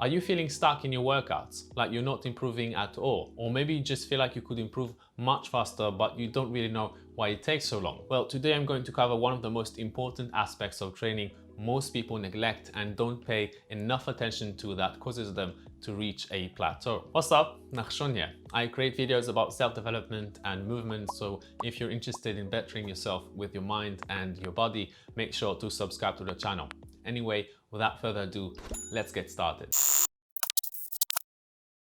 Are you feeling stuck in your workouts, like you're not improving at all? Or maybe you just feel like you could improve much faster, but you don't really know why it takes so long? Well, today I'm going to cover one of the most important aspects of training most people neglect and don't pay enough attention to, that causes them to reach a plateau. What's up? Nachshon here. I create videos about self-development and movement, so if you're interested in bettering yourself with your mind and your body, make sure to subscribe to the channel. Anyway, without further ado, let's get started.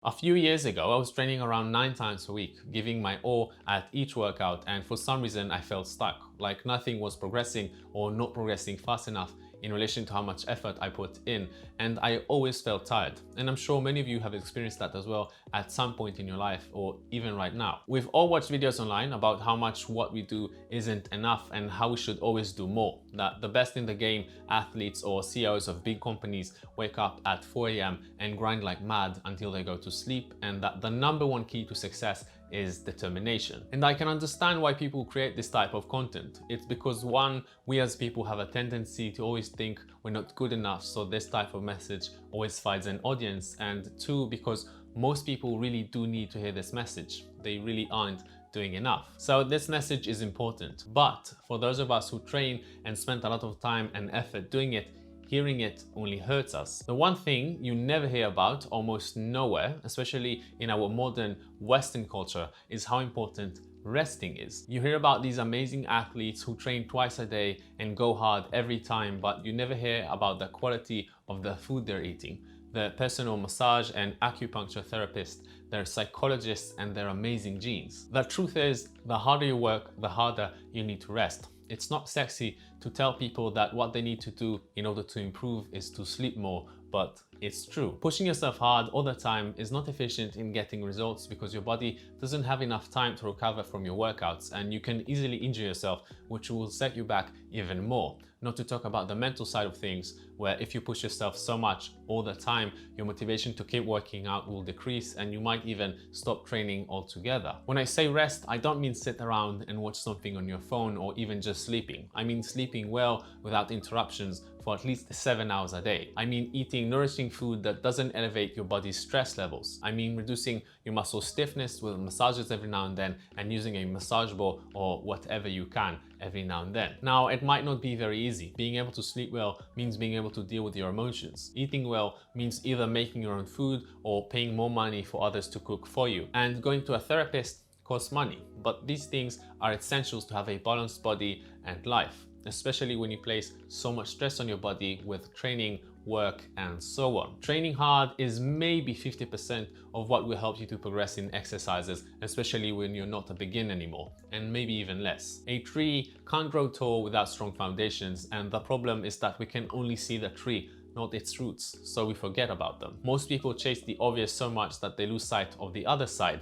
A few years ago, I was training around 9 times a week, giving my all at each workout, and for some reason I felt stuck, like nothing was progressing or not progressing fast enough in relation to how much effort I put in, and I always felt tired. And I'm sure many of you have experienced that as well at some point in your life or even right now. We've all watched videos online about how much what we do isn't enough and how we should always do more. That the best in the game, athletes or CEOs of big companies, wake up at 4 AM and grind like mad until they go to sleep, and that the number one key to success is determination. And I can understand why people create this type of content. It's because one, we as people have a tendency to always think we're not good enough, so this type of message always finds an audience, and two, because most people really do need to hear this message. They really aren't doing enough. So this message is important, but for those of us who train and spend a lot of time and effort doing it, hearing it only hurts us. The one thing you never hear about almost nowhere, especially in our modern Western culture, is how important resting is. You hear about these amazing athletes who train twice a day and go hard every time, but you never hear about the quality of the food they're eating, their personal massage and acupuncture therapist, their psychologists, and their amazing genes. The truth is, the harder you work, the harder you need to rest. It's not sexy to tell people that what they need to do in order to improve is to sleep more, but it's true. Pushing yourself hard all the time is not efficient in getting results because your body doesn't have enough time to recover from your workouts, and you can easily injure yourself, which will set you back even more. Not to talk about the mental side of things, where if you push yourself so much all the time, your motivation to keep working out will decrease and you might even stop training altogether. When I say rest, I don't mean sit around and watch something on your phone or even just sleeping. I mean sleeping well without interruptions for at least 7 hours a day. I mean eating nourishing food that doesn't elevate your body's stress levels. I mean reducing your muscle stiffness with massages every now and then, and using a massage ball or whatever you can every now and then. Now, it might not be very easy. Being able to sleep well means being able to deal with your emotions. Eating well means either making your own food or paying more money for others to cook for you. And going to a therapist costs money, but these things are essentials to have a balanced body and life, especially when you place so much stress on your body with training, work, and so on. Training hard is maybe 50% of what will help you to progress in exercises, especially when you're not a beginner anymore, and maybe even less. A tree can't grow tall without strong foundations, and the problem is that we can only see the tree, not its roots, so we forget about them. Most people chase the obvious so much that they lose sight of the other side,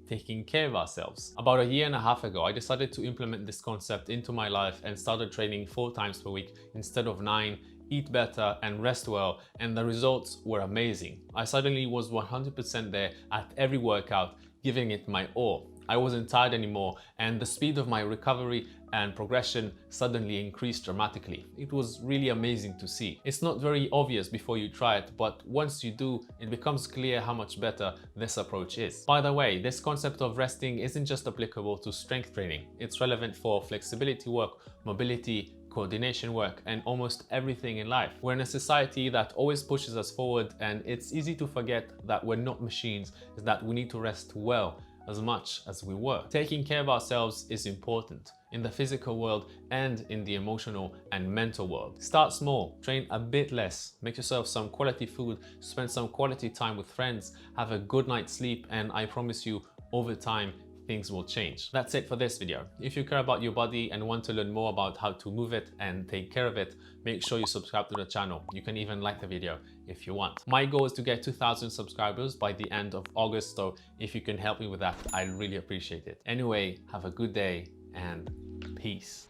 taking care of ourselves. About a year and a half ago, I decided to implement this concept into my life and started training 4 times per week instead of 9, eat better and rest well, and the results were amazing. I suddenly was 100% there at every workout, giving it my all. I wasn't tired anymore, and the speed of my recovery and progression suddenly increased dramatically. It was really amazing to see. It's not very obvious before you try it, but once you do, it becomes clear how much better this approach is. By the way, this concept of resting isn't just applicable to strength training. It's relevant for flexibility work, mobility, coordination work, and almost everything in life. We're in a society that always pushes us forward, and it's easy to forget that we're not machines, that we need to rest well as much as we work. Taking care of ourselves is important in the physical world and in the emotional and mental world. Start small, train a bit less, make yourself some quality food, spend some quality time with friends, have a good night's sleep, and I promise you, over time, things will change. That's it for this video. If you care about your body and want to learn more about how to move it and take care of it, make sure you subscribe to the channel. You can even like the video if you want. My goal is to get 2,000 subscribers by the end of August, so if you can help me with that, I'd really appreciate it. Anyway, have a good day and peace.